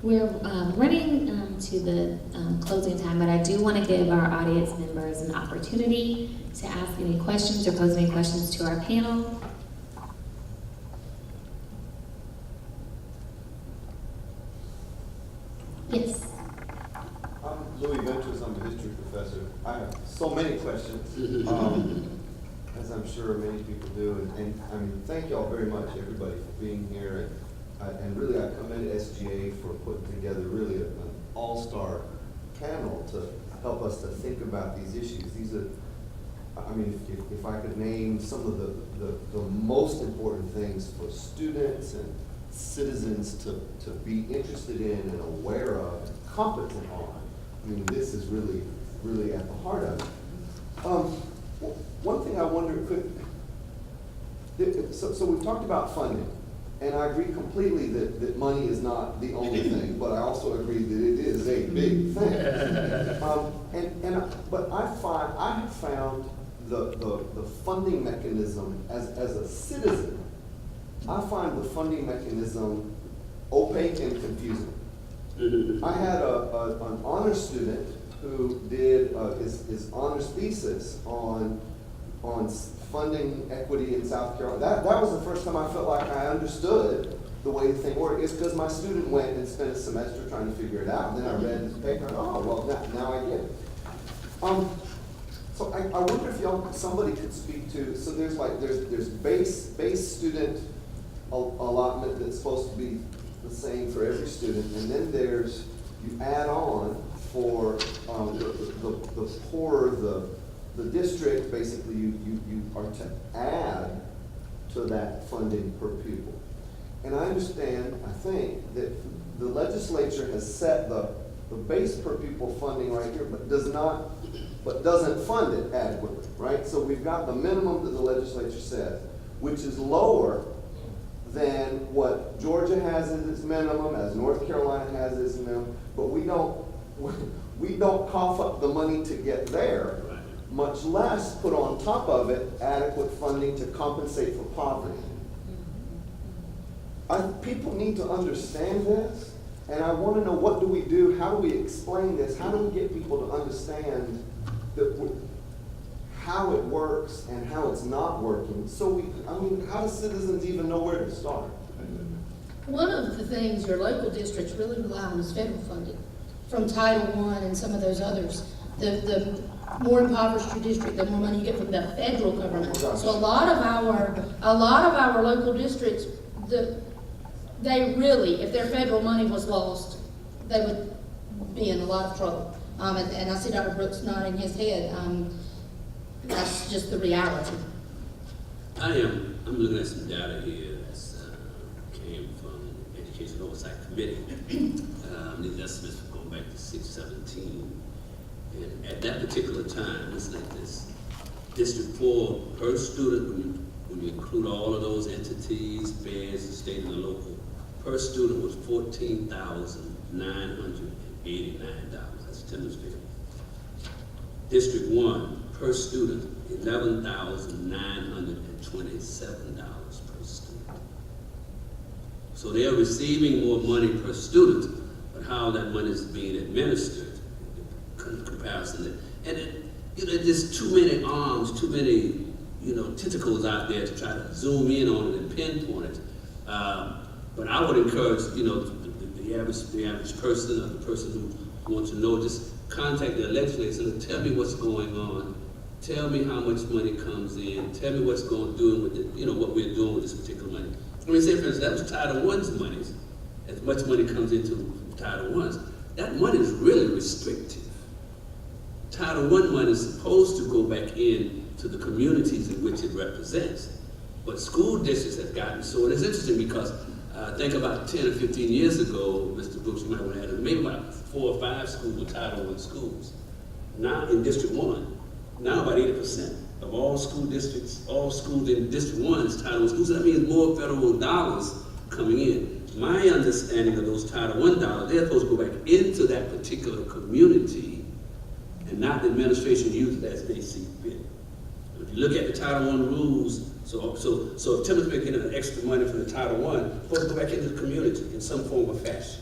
We're running to the closing time, but I do want to give our audience members an opportunity to ask any questions or pose any questions to our panel. Yes. I'm Louis Ventures, I'm a history professor. I have so many questions, as I'm sure many people do. And I mean, thank y'all very much, everybody, for being here. And really, I commend SGA for putting together really an all-star panel to help us to think about these issues. These are, I mean, if I could name some of the most important things for students and citizens to be interested in and aware of and competent on, I mean, this is really really at the heart of it. One thing I wonder, so we've talked about funding, and I agree completely that money is not the only thing, but I also agree that it is a big thing. But I have found the funding mechanism as a citizen, I find the funding mechanism opaque and confusing. I had an honors student who did his honors thesis on funding equity in South Carolina. That was the first time I felt like I understood the way the thing worked. It's because my student went and spent a semester trying to figure it out. And then I read his paper and, oh, well, now I get it. So I wonder if somebody could speak to, so there's base student allotment that's supposed to be the same for every student, and then there's, you add on for the poorer the district, basically you are to add to that funding per pupil. And I understand, I think, that the legislature has set the base per pupil funding right here, but doesn't fund it adequately, right? So we've got the minimum that the legislature says, which is lower than what Georgia has as its minimum, as North Carolina has as its minimum, but we don't cough up the money to get there, much less put on top of it adequate funding to compensate for poverty. People need to understand this, and I want to know, what do we do? How do we explain this? How do we get people to understand how it works and how it's not working? How do citizens even know where to start? One of the things your local districts really rely on is federal funding from Title I and some of those others. The more impoverished your district, the more money you get from the federal government. So a lot of our local districts, they really, if their federal money was lost, they would be in a lot of trouble. And I see Dr. Brooks nodding his head. That's just the reality. I'm looking at some data here that came from the Education Oversight Committee. These estimates were going back to 6/17. And at that particular time, listen at this, District 4 per student, when you include all of those entities, feds, the state and the local, per student was $14,989. That's Timorsville. District 1 per student, $11,927 per student. So they are receiving more money per student, but how that money is being administered in comparison. And there's too many arms, too many tentacles out there to try to zoom in on it and pinpoint it. But I would encourage the average person, or the person who wants to know, just contact their legislators and tell me what's going on. Tell me how much money comes in. Tell me what's doing with it, what we're doing with this particular money. Say, for instance, that was Title I's money. As much money comes into Title I's, that money is really restrictive. Title I money is supposed to go back in to the communities in which it represents. But school districts have gotten so, and it's interesting because think about 10 or 15 years ago, Mr. Brooks, you might want to add maybe about 4 or 5 schools were Title I schools. Now in District 1, now about 80% of all school districts, all schools in District 1 is Title I schools. So that means more federal dollars coming in. My understanding of those Title I dollars, they're supposed to go back into that particular community and not the administration use it as they see fit. If you look at the Title I rules, so if Timothy's getting an extra money from the Title I, it's supposed to go back into the community in some form or fashion.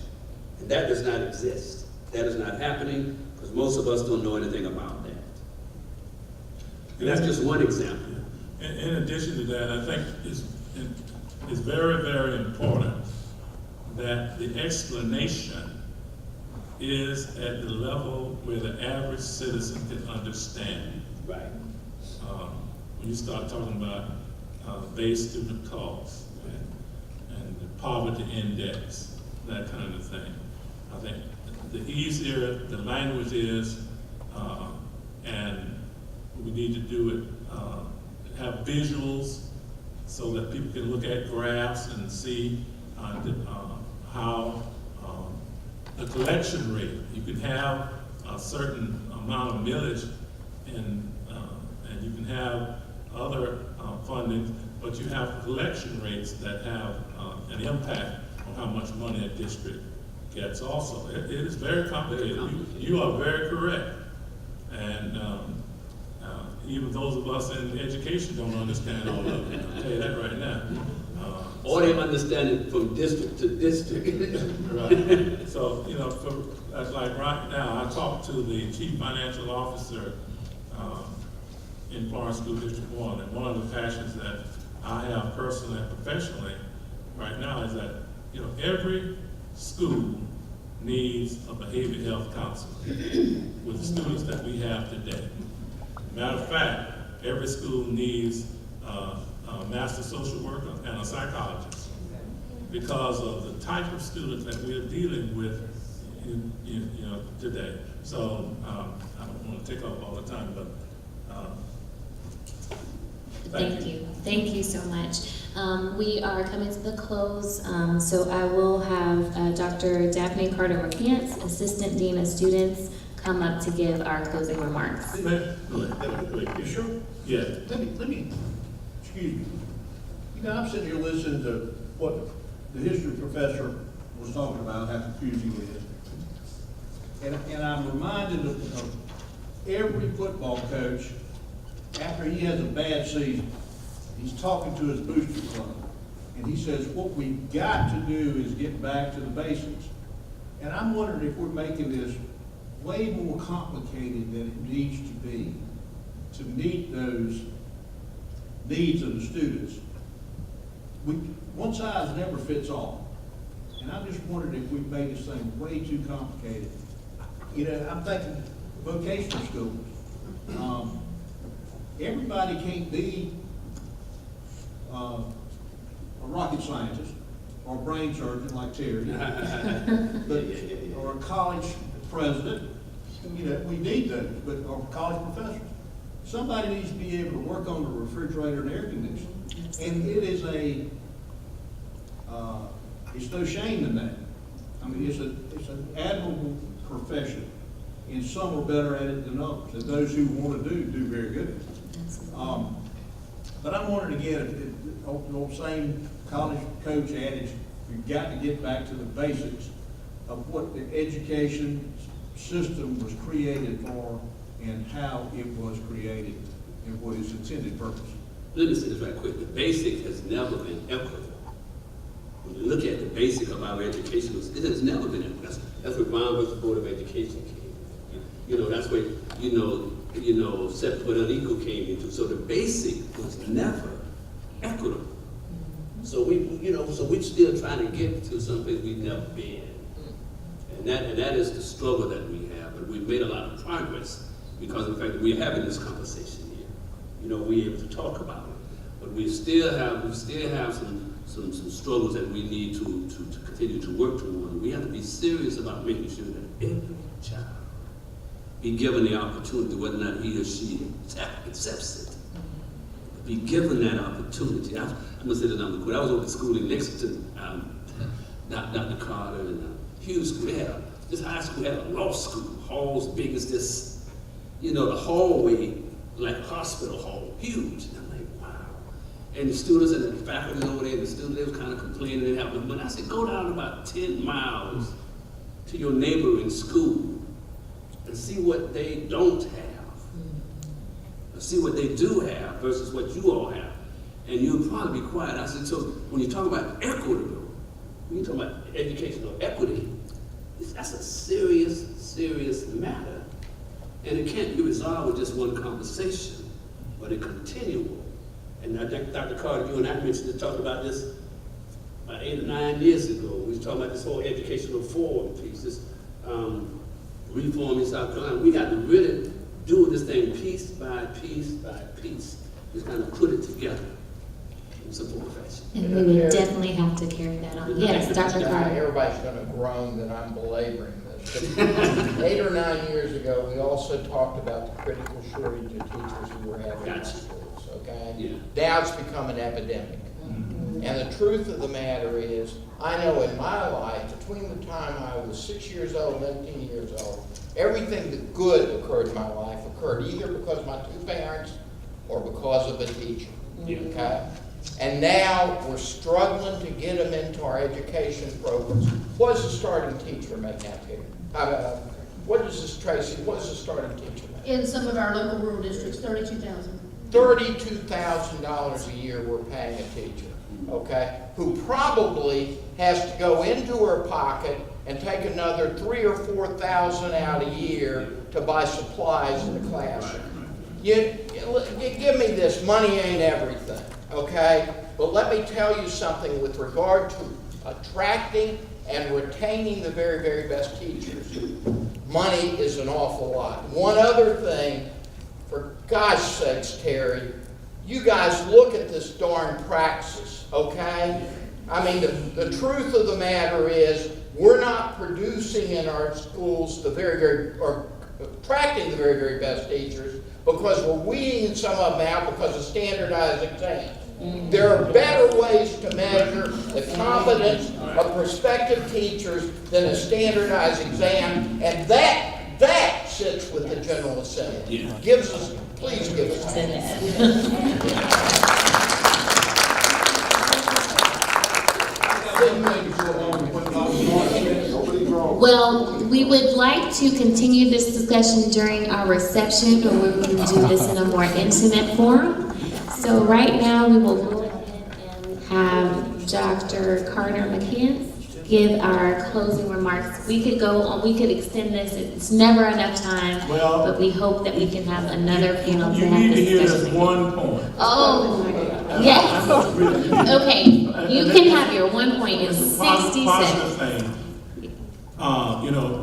And that does not exist. That is not happening because most of us don't know anything about that. And that's just one example. In addition to that, I think it's very, very important that the explanation is at the level where the average citizen can understand. Right. When you start talking about base student costs and the poverty index, that kind of thing, I think the easier the language is, and we need to do it, have visuals so that people can look at graphs and see how the collection rate, you can have a certain amount of millage, and you can have other funding, but you have collection rates that have an impact on how much money a district gets also. It is very complicated. You are very correct. And even those of us in education don't understand all of it. I'll tell you that right now. Or they understand it from district to district. Right. So, you know, like right now, I talked to the chief financial officer in Florence School District 1, and one of the passions that I have personally and professionally right now is that, you know, every school needs a behavioral health counselor with the students that we have today. Matter of fact, every school needs a master social worker and a psychologist because of the type of students that we're dealing with you know, today. So I don't want to take up all the time, but Thank you. Thank you so much. We are coming to the close, so I will have Dr. Daphne Carter-McCants, Assistant Dean of Students, come up to give our closing remarks. You sure? yeah. Let me, excuse me. You know, I'm sitting here listening to what the history professor was talking about, how confusing it is. And I'm reminded of every football coach, after he has a bad season, he's talking to his booster club. And he says, what we've got to do is get back to the basics. And I'm wondering if we're making this way more complicated than it needs to be to meet those needs of the students. One size never fits all. And I'm just wondering if we've made this thing way too complicated. You know, I'm thinking vocational schools. Everybody can't be a rocket scientist or a brain surgeon like Terry, but, or a college president. You know, we need those, but or college professors. Somebody needs to be able to work on the refrigerator and air conditioning. And it is it's no shame in that. I mean, it's an admirable profession, and some are better at it than others. And those who want to do very good at it. But I'm wondering again, if the old same college coach adage, we've got to get back to the basics of what the education system was created for and how it was created and what its intended purpose. Let me say this right quick. The basic has never been equitable. When you look at the basic of our education, it has never been equitable. That's what Brown versus Board of Education came. You know, that's what, separate but unequal came into. So the basic was never equitable. So we're still trying to get to something we've never been. And that is the struggle that we have. But we've made a lot of progress because of the fact that we're having this conversation here. You know, we're able to talk about it. But we still have some struggles that we need to continue to work toward. We have to be serious about making sure that every child be given the opportunity, whether or not he or she accepts it. Be given that opportunity. I'm going to say the number quick. I was over at school in Lexington, Dr. Carter, and huge school. This high school had a law school, halls big as this, the hallway, like a hospital hall, huge. And I'm like, wow. And the students and the faculty over there, and the students, they was kind of complaining and having, but I said, go down about 10 miles to your neighboring school and see what they don't have. See what they do have versus what you all have. And you'll probably be quiet. I said, so when you talk about equitable, when you talk about educational equity, that's a serious, serious matter. And it can't be resolved with just one conversation, but a continual. And I think Dr. Carter, you and I talked about this about 8 or 9 years ago. We was talking about this whole educational forum piece, this reform in South Carolina. We got to really do this thing piece by piece by piece. Just kind of put it together in some form of fashion. And we would definitely have to carry that on. Yes, Dr. Carter. Everybody's going to groan that I'm belaboring this. 8 or 9 years ago, we also talked about the critical shortage of teachers who were having in schools, okay? Yeah. Now it's become an epidemic. And the truth of the matter is, I know in my life, between the time I was 6 years old and 18 years old, everything that good occurred in my life occurred either because of my two parents or because of a teacher. Okay? And now we're struggling to get them into our education programs. What does a starting teacher make out here? What does this, Tracy, what does a starting teacher make? In some of our local rural districts, $32,000. $32,000 a year we're paying a teacher, okay, who probably has to go into her pocket and take another $3,000 or $4,000 out a year to buy supplies in the classroom. Give me this, money ain't everything, okay? But let me tell you something with regard to attracting and retaining the very, very best teachers. Money is an awful lot. One other thing, for God's sakes, Terry, you guys look at this darn praxis, okay? I mean, the truth of the matter is, we're not producing in our schools or attracting the very, very best teachers because we're weeding some of them out because of standardized exams. There are better ways to measure the competence of prospective teachers than a standardized exam, and that sits with the General Assembly. Yeah. Please give us that. Well, we would like to continue this discussion during our reception, or we can do this in a more intimate forum. So right now, we will go ahead and have Dr. Carter McCants give our closing remarks. We could go on, we could extend this, it's never enough time, but we hope that we can have another panel to You have need to this hear discussion. this one point. Oh, yes. Okay, you can have your 1 point in 60 Positive seconds. thing.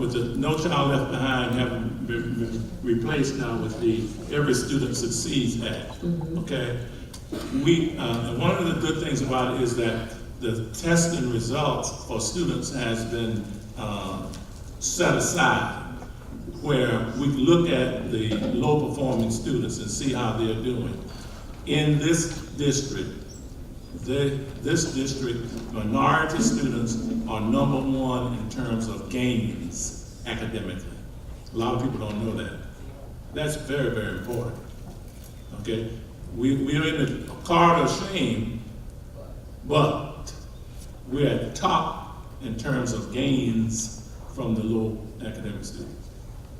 With the No Child Left Behind having been replaced now with the Every Student Succeeds Act, okay? And one of the good things about it is that the testing results for students has been set aside, where we look at the low-performing students and see how they're doing. In this district, minority students are number one in terms of gains academically. A lot of people don't know that. That's very, very important. Okay? We're in the corridor of shame, but we're at the top in terms of gains from the low academic students.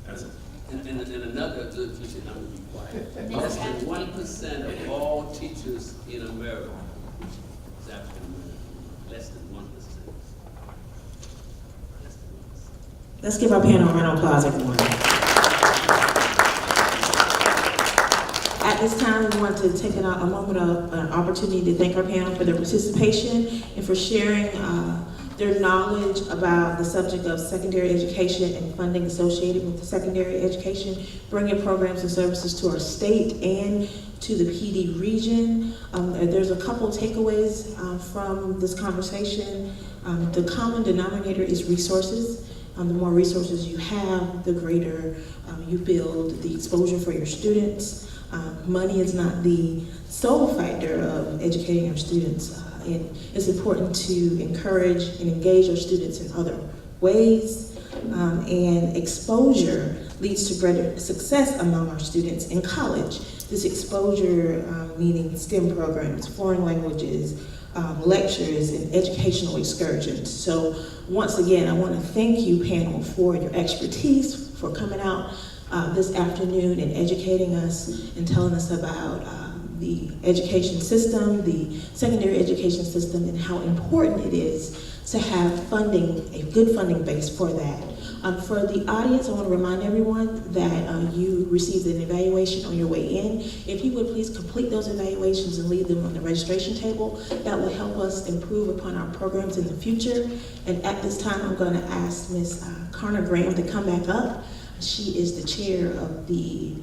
That's it. And another good feature, I'm going to be quiet. Less than 1% of all teachers in America is African American. Less than 1%. Less than 1%. Let's give our panel a round of applause, everyone. At this time, we want to take a moment of an opportunity to thank our panel for their participation and for sharing their knowledge about the subject of secondary education and funding associated with the secondary education, bringing programs and services to our state and to the PD region. There's a couple takeaways from this conversation. The common denominator is resources. The more resources you have, the greater you build the exposure for your students. Money is not the sole factor of educating our students. And it's important to encourage and engage our students in other ways. And exposure leads to greater success among our students in college. This exposure meaning STEM programs, foreign languages, lectures, and educational excursions. So once again, I want to thank you, panel, for your expertise, for coming out this afternoon and educating us and telling us about the education system, the secondary education system, and how important it is to have funding, a good funding base for that. For the audience, I want to remind everyone that you received an evaluation on your way in. If you would please complete those evaluations and leave them on the registration table, that will help us improve upon our programs in the future. And at this time, I'm going to ask Ms. Connor Graham to come back up. She is the chair of the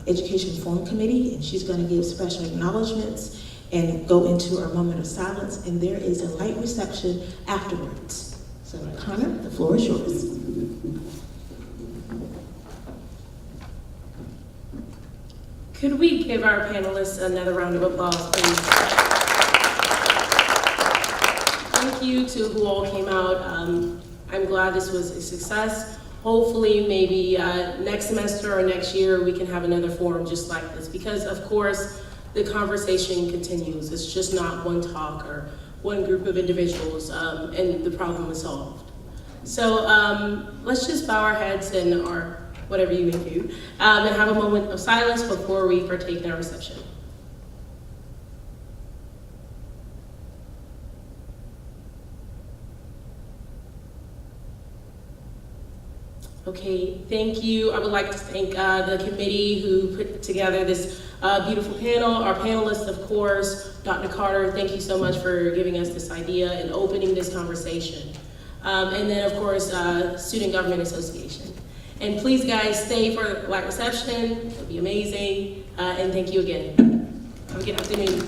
Education Forum Committee, and she's going to give special acknowledgments and go into our moment of silence, and there is a light reception afterwards. So Connor, the floor is yours. Could we give our panelists another round of applause, please? thank you to who all came out. I'm glad this was a success. Hopefully, maybe next semester or next year, we can have another forum just like this, because of course, the conversation continues. It's just not one talk or one group of individuals, and the problem is solved. So let's just bow our heads and our whatever you may do, and have a moment of silence before we partake in our reception. Okay, thank you. I would like to thank the committee who put together this beautiful panel, our panelists, of course, Dr. Carter, thank you so much for giving us this idea and opening this conversation. And then, of course, Student Government Association. And please, guys, stay for the light reception. It'll be amazing. And thank you again. Have a good afternoon.